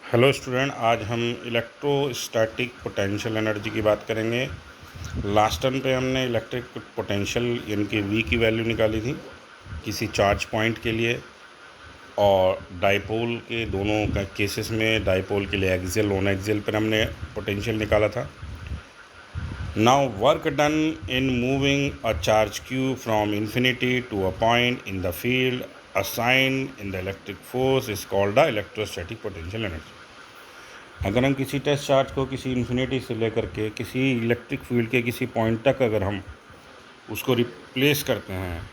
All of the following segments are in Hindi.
हेलो स्टूडेंट, आज हम इलेक्ट्रोस्टैटिक पोटेंशियल एनर्जी की बात करेंगे। लास्ट टर्म पे हमने इलेक्ट्रिक पोटेंशियल यानी कि वी की वैल्यू निकाली थी किसी चार्ज पॉइंट के लिए, और डाइपोल के दोनों केसेस में डाइपोल के लिए एक्सियल नॉन एक्सियल पर हमने पोटेंशियल निकाला था। Now work done in moving a charge Q from infinity to a point in the field assigned in the electric force is called the electrostatic potential energy. अगर हम किसी टेस्ट चार्ज को किसी इन्फिनिटी से लेकर के किसी इलेक्ट्रिक फील्ड के किसी पॉइंट तक अगर हम उसको रिप्लेस करते हैं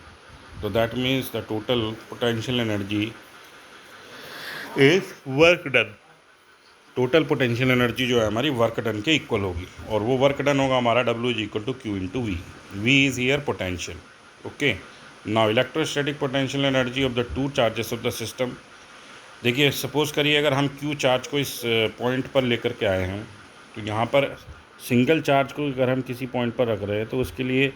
तो that means the total potential energy is work done. Total potential energy जो है हमारी वर्क डन के इक्वल होगी, और वो वर्क डन होगा हमारा W is equal to Q into V. V is here potential. Okay, now electrostatic potential energy of the two charges of the system. देखिए, सपोज़ करिए अगर हम Q चार्ज को इस पॉइंट पर लेकर के आए हैं, तो यहाँ पर सिंगल चार्ज को अगर हम किसी पॉइंट पर रख रहे हैं तो उसके लिए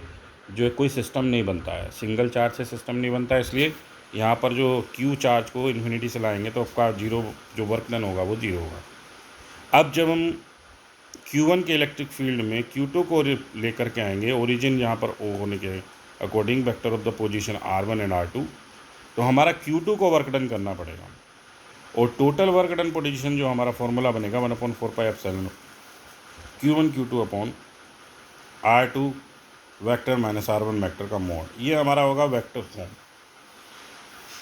जो है कोई सिस्टम नहीं बनता है, सिंगल चार्ज से सिस्टम नहीं बनता है। इसलिए यहाँ पर जो Q चार्ज को इन्फिनिटी से लाएंगे तो आपका जीरो जो वर्क डन होगा वो जीरो होगा। अब जब हम Q1 के इलेक्ट्रिक फील्ड में Q2 को लेकर के आएंगे, ओरिजिन यहाँ पर O होने के according vector of the position R1 and R2, तो हमारा Q2 को वर्क डन करना पड़ेगा, और टोटल वर्क डन पोजीशन जो हमारा फॉर्मूला बनेगा 1/4πε Q1 Q2 upon R2 vector minus R1 vector का मोड। ये हमारा होगा वेक्टर फॉर्म।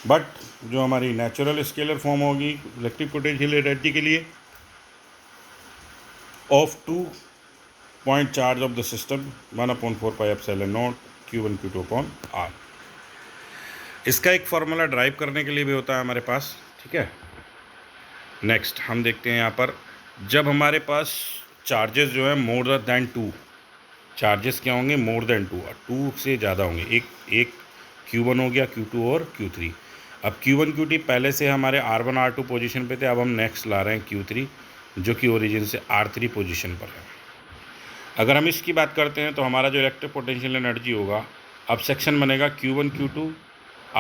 बट जो हमारी नेचुरल स्केलर फॉर्म होगी इलेक्ट्रिक पोटेंशियल एनर्जी के लिए, of two point charge of the system 1/4πε Q1 Q2 upon R। इसका एक फार्मूला ड्राइव करने के लिए भी होता है हमारे पास, ठीक है। नेक्स्ट हम देखते हैं यहाँ पर, जब हमारे पास चार्जेस जो है मोर देन टू, चार्जेस क्या होंगे मोर देन टू से ज़्यादा होंगे। एक Q1 हो गया, Q2 और Q3। अब Q1 Q2 पहले से हमारे R1 R2 पोजीशन पे थे, अब हम नेक्स्ट ला रहे हैं Q3 जो कि ओरिजिन से R3 पोजीशन पर है। अगर हम इसकी बात करते हैं तो हमारा जो इलेक्ट्रिक पोटेंशियल एनर्जी होगा, अब सेक्शन बनेगा Q1 Q2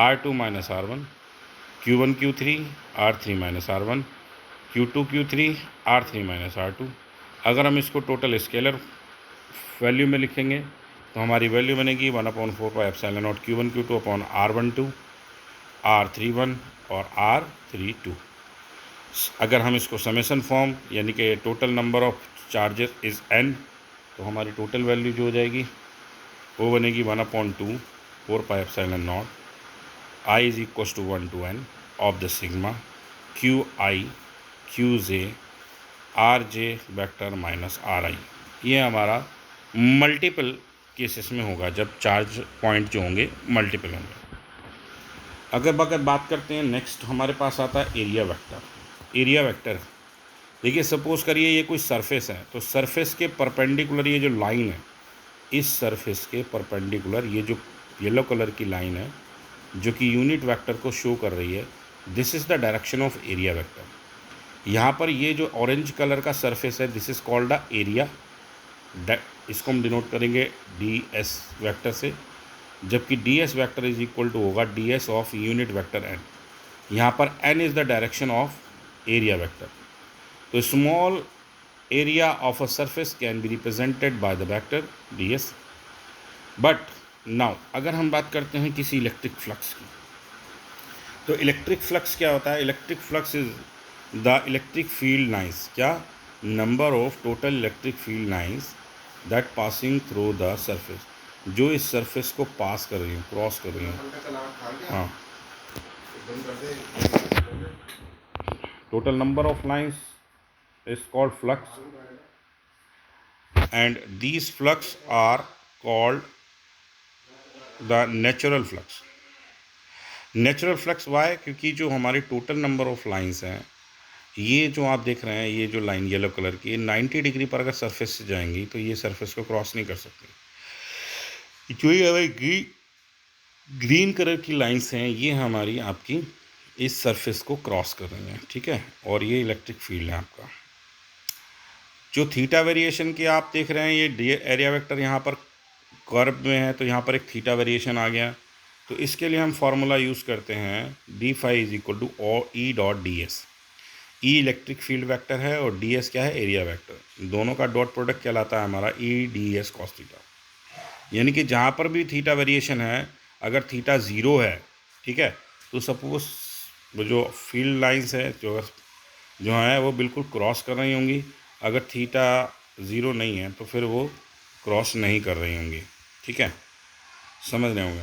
R2 minus R1, Q1 Q3 R3 minus R1, Q2 Q3 R3 minus R2। अगर हम इसको टोटल स्केलर वैल्यू में लिखेंगे तो हमारी वैल्यू बनेगी 1/4πε Q1 Q2 upon R12 R31 और R32। अगर हम इसको समेशन फॉर्म यानी कि total number of charges is n, तो हमारी टोटल वैल्यू जो हो जाएगी वो बनेगी 1/4πε0 I is equal to 1 to n of the sigma QI QJ RJ vector minus RI। ये हमारा मल्टीपल केसेस में होगा जब चार्ज पॉइंट जो होंगे मल्टीपल होंगे। अगर बात करते हैं, नेक्स्ट हमारे पास आता है एरिया वेक्टर। एरिया वेक्टर देखिए, सपोज़ करिए ये कोई सरफेस है, तो सरफेस के परपेंडिकुलर ये जो लाइन है, इस सरफेस के परपेंडिकुलर ये जो येलो कलर की लाइन है जो कि यूनिट वेक्टर को शो कर रही है, this is the direction of area vector. यहाँ पर ये जो ऑरेंज कलर का सरफेस है, this is called the area. इसको हम डिनोट करेंगे DS वेक्टर से, जबकि DS vector is equal to होगा DS of unit vector n। यहाँ पर n is the direction of area vector. तो small area of a surface can be represented by the vector DS। But now अगर हम बात करते हैं किसी इलेक्ट्रिक फ्लक्स की, तो इलेक्ट्रिक फ्लक्स क्या होता है? Electric flux is the electric field lines, क्या number of total electric field lines that passing through the surface, जो इस सरफेस को पास कर रही हूँ, क्रॉस कर रही हूँ। हाँ, total number of lines is called flux, and these flux are called the natural flux. Natural flux why? क्योंकि जो हमारे टोटल नंबर ऑफ लाइंस हैं, ये जो आप देख रहे हैं, ये जो लाइन येलो कलर की, 90 डिग्री पर अगर सरफेस से जाएंगी तो ये सरफेस को क्रॉस नहीं कर सकती। जो ये हमारी ग्रीन कलर की लाइंस हैं, ये हमारी आपकी इस सरफेस को क्रॉस कर रही हैं, ठीक है। और ये इलेक्ट्रिक फील्ड है आपका। जो थीटा वेरिएशन की आप देख रहे हैं, ये एरिया वेक्टर यहाँ पर कर्व में है, तो यहाँ पर एक थीटा वेरिएशन आ गया। तो इसके लिए हम फार्मूला यूज़ करते हैं d phi is equal to E dot DS। E electric field vector है और डी एस क्या है, एरिया वेक्टर। दोनों का डॉट प्रोडक्ट कहलाता है हमारा E D S cos theta. यानी कि जहाँ पर भी थीटा वेरिएशन है, अगर थीटा ज़ीरो है, ठीक है, तो सपोज वो जो फील्ड लाइंस है जो है वो बिल्कुल क्रॉस कर रही होंगी। अगर थीटा ज़ीरो नहीं है तो फिर वो क्रॉस नहीं कर रही होंगी, ठीक है, समझ रहे होंगे।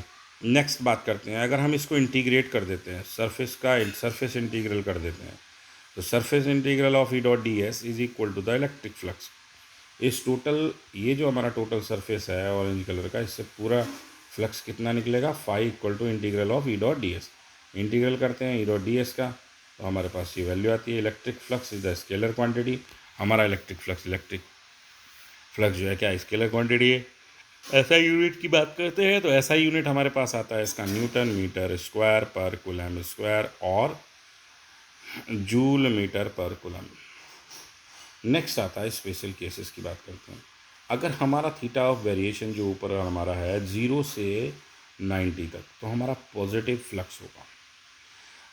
नेक्स्ट बात करते हैं, अगर हम इसको इंटीग्रेट कर देते हैं, सरफेस इंटीग्रल कर देते हैं, तो surface integral of E dot D S is equal to the electric flux. इस टोटल, ये जो हमारा टोटल सरफेस है ऑरेंज कलर का, इससे पूरा फ्लक्स कितना निकलेगा, phi equal to integral of E dot D S. Integral करते हैं ई डॉट डी एस का, तो हमारे पास ये वैल्यू आती है। Electric flux is the scalar quantity. हमारा इलेक्ट्रिक फ्लक्स जो है क्या, स्केलर क्वांटिटी है। ऐसा यूनिट की बात करते हैं तो ऐसा यूनिट हमारे पास आता है इसका न्यूटन मीटर स्क्वायर पर कूलम स्क्वायर और जूल मीटर पर कूलम। नेक्स्ट आता है स्पेशल केसेस की बात करते हैं। अगर हमारा थीटा ऑफ वेरिएशन जो ऊपर हमारा है 0 से 90 तक, तो हमारा पॉजिटिव फ्लक्स होगा।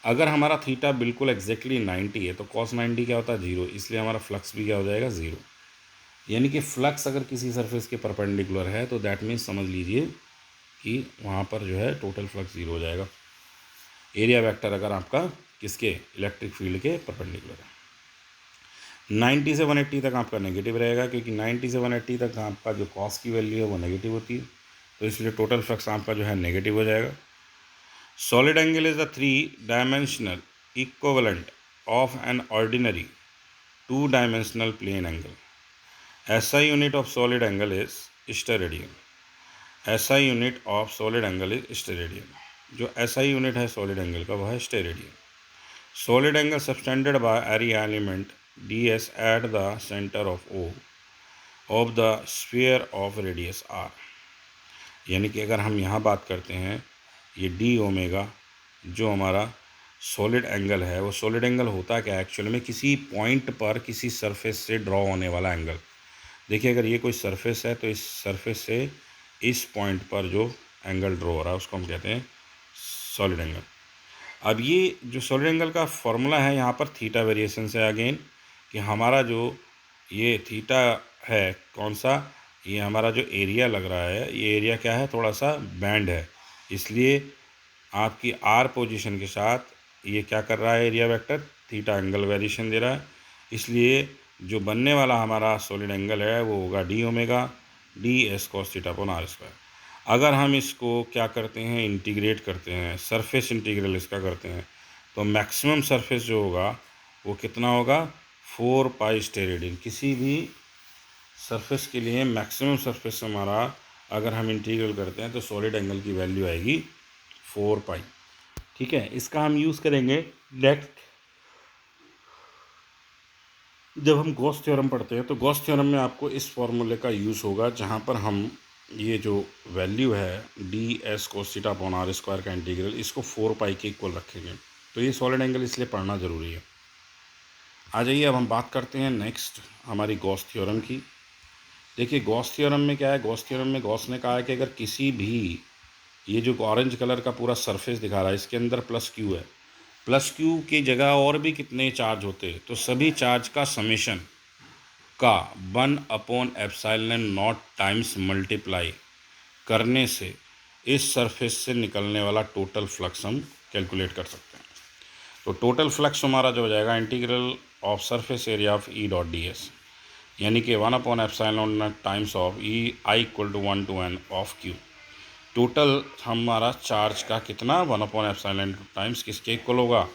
अगर हमारा थीटा बिल्कुल एग्जैक्टली 90 है तो कॉस 90 क्या होता है, 0, इसलिए हमारा फ्लक्स भी क्या हो जाएगा, 0। यानी कि फ्लक्स अगर किसी सरफेस के परपेंडिकुलर है तो दैट मीन्स समझ लीजिए कि वहाँ पर जो है टोटल फ्लक्स 0 हो जाएगा। एरिया वेक्टर अगर आपका किसके, इलेक्ट्रिक फील्ड के परपेंडिकुलर है। 90 से 180 तक आपका नेगेटिव रहेगा, क्योंकि 90 से 180 तक आपका जो कॉस की वैल्यू है वो नेगेटिव होती है, तो इसलिए टोटल फ्लक्स आपका जो है नेगेटिव हो जाएगा। Solid angle is the 3 dimensional equivalent of an ordinary 2 dimensional plane angle. SI unit of solid angle is steradian. SI unit of solid angle is steradian. जो SI यूनिट है सॉलिड एंगल का वह है steradian. Solid angle subtended by area element ds at the center of the sphere of radius r। यानी कि अगर हम यहाँ बात करते हैं, ये डी ओमेगा जो हमारा सॉलिड एंगल है, वो सॉलिड एंगल होता क्या है एक्चुअल में, किसी पॉइंट पर किसी सरफेस से ड्रॉ होने वाला एंगल। देखिए अगर ये कोई सरफेस है तो इस सरफेस से इस पॉइंट पर जो एंगल ड्रॉ हो रहा है उसको हम कहते हैं सॉलिड एंगल। अब ये जो सॉलिड एंगल का फॉर्मूला है यहाँ पर थीटा वेरिएशन से अगेन, कि हमारा जो ये थीटा है कौन सा, ये हमारा जो एरिया लग रहा है, ये एरिया क्या है, थोड़ा सा बैंड है, इसलिए आपकी आर पोजीशन के साथ ये क्या कर रहा है, area vector theta angle variation दे रहा है। इसलिए जो बनने वाला हमारा सॉलिड एंगल है वो होगा D omega D S cos theta upon are square. अगर हम इसको क्या करते हैं, इंटीग्रेट करते हैं, सरफेस इंटीग्रल इसका करते हैं, तो मैक्सिमम सरफेस जो होगा वो कितना होगा, 4 पाई स्टेरेडियन। किसी भी सरफेस के लिए मैक्सिमम सरफेस हमारा अगर हम इंटीग्रल करते हैं तो सॉलिड एंगल की वैल्यू आएगी 4 पाई, ठीक है। इसका हम यूज़ करेंगे नेक्स्ट जब हम गॉस थ्योरम पढ़ते हैं, तो गॉस थ्योरम में आपको इस फॉर्मूले का यूज़ होगा, जहाँ पर हम ये जो वैल्यू है D S cos theta upon are square का इंटीग्रल, इसको 4 पाई के इक्वल रखेंगे। तो ये सॉलिड एंगल इसलिए पढ़ना ज़रूरी है। आ जाइए अब हम बात करते हैं नेक्स्ट हमारी गॉस थ्योरम की। देखिए गॉस थ्योरम में क्या है, गॉस थ्योरम में गॉस ने कहा है कि अगर किसी भी, ये जो ऑरेंज कलर का पूरा सरफेस दिखा रहा है इसके अंदर प्लस क्यू है, प्लस क्यू की जगह और भी कितने चार्ज होते, तो सभी चार्ज का समेशन का 1/ε0 टाइम्स मल्टीप्लाई करने से इस सरफेस से निकलने वाला टोटल फ्लक्स हम कैलकुलेट कर सकते हैं। तो टोटल फ्लक्स हमारा जो हो जाएगा integral of surface area of E dot D S, यानी कि 1/ε0 times of E I equal to 1 to n of Q. Total हमारा चार्ज का कितना, 1/ε टाइम्स किसके इक्वल होगा,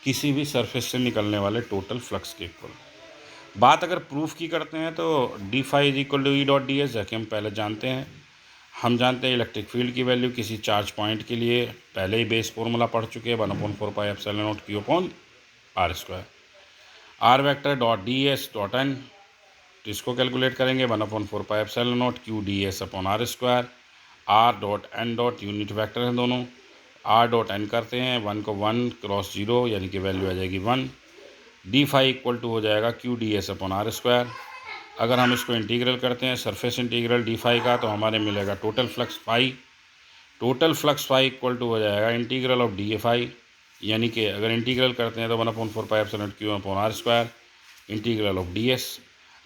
किसी भी सरफेस से निकलने वाले टोटल फ्लक्स के इक्वल। बात अगर प्रूफ की करते हैं तो d phi is equal to E dot D s, जैसे हम पहले जानते हैं, हम जानते हैं इलेक्ट्रिक फील्ड की वैल्यू किसी चार्ज पॉइंट के लिए पहले ही बेस फॉर्मूला पढ़ चुके हैं, 1/4 pi epsilon naught q upon are square. R vector dot D s dot n, तो इसको कैलकुलेट करेंगे 1/4 pi epsilon naught q d s upon are square. R dot n dot unit vector हैं दोनों, आर डॉट एन करते हैं 1 को 1 क्रॉस 0, यानी कि वैल्यू आ जाएगी 1। डी फाई इक्वल टू हो जाएगा q d s upon are square. अगर हम इसको इंटीग्रल करते हैं सरफेस इंटीग्रल डी फाई का, तो हमारे मिलेगा total flux phi. Total flux phi equal to हो जाएगा integral of d A phi यानी कि अगर इंटीग्रल करते हैं तो 1/4πε/Q/r², इंटीग्रल ऑफ ds।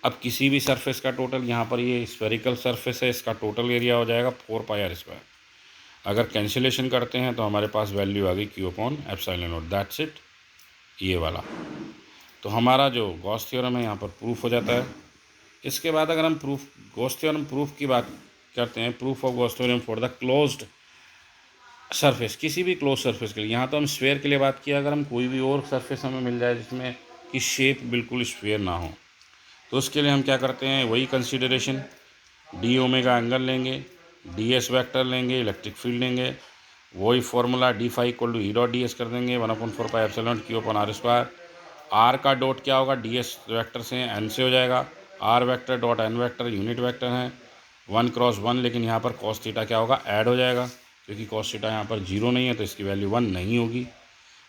अब किसी भी सरफेस का टोटल, यहाँ पर ये स्फेरिकल सरफेस है, इसका टोटल एरिया हो जाएगा 4πr²। अगर कैंसिलेशन करते हैं तो हमारे पास वैल्यू आ गई Q/ε0, दैट्स इट, ये वाला। तो हमारा जो गॉस थ्योरम है यहाँ पर प्रूफ हो जाता है। इसके बाद अगर हम गॉस थ्योरम प्रूफ की बात करते हैं, proof of Gauss theorem for the closed surface, किसी भी क्लोज सरफेस के लिए। यहाँ तो हम स्फेयर के लिए बात किया, अगर हम कोई भी और सरफेस हमें मिल जाए जिसमें कि शेप बिल्कुल स्फेयर ना हो, तो उसके लिए हम क्या करते हैं, वही कंसीडरेशन, डी ओमेगा एंगल लेंगे, डी एस वैक्टर लेंगे, इलेक्ट्रिक फील्ड लेंगे, वही फार्मूला d∅ कर देंगे 1/4πε/Q/r²। आर का डॉट क्या होगा, डी एस वैक्टर से एन से हो जाएगा, r vector dot n vector unit vector है, 1×1, लेकिन यहाँ पर कॉस थीटा क्या होगा, ऐड हो जाएगा, क्योंकि कॉस थीटा यहाँ पर 0 नहीं है तो इसकी वैल्यू 1 नहीं होगी।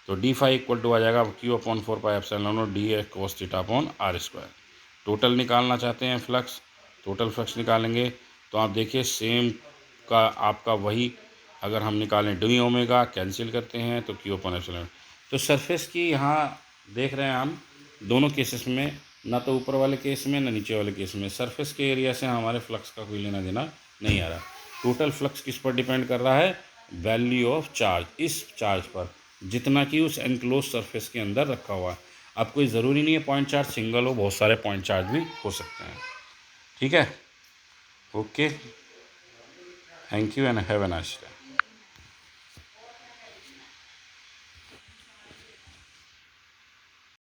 तो d∅ आ जाएगा Q/4πε/0 D cos theta upon r²। Total निकालना चाहते हैं फ्लक्स, टोटल फ्लक्स निकालेंगे तो आप देखिए सेम का आपका वही, अगर हम निकालें डी ओमेगा कैंसिल करते हैं तो Q/ε। तो सरफेस की यहाँ देख रहे हैं हम दोनों केसेस में, ना तो ऊपर वाले केस में ना नीचे वाले केस में, सरफेस के एरिया से हमारे फ्लक्स का कोई लेना देना नहीं आ रहा। टोटल फ्लक्स किस पर डिपेंड कर रहा है, वैल्यू ऑफ चार्ज, इस चार्ज पर जितना कि उस एनक्लोज सरफेस के अंदर रखा हुआ है। अब कोई ज़रूरी नहीं है पॉइंट चार्ज सिंगल हो, बहुत सारे पॉइंट चार्ज भी हो सकते हैं। ठीक है, okay, thank you and have a nice day.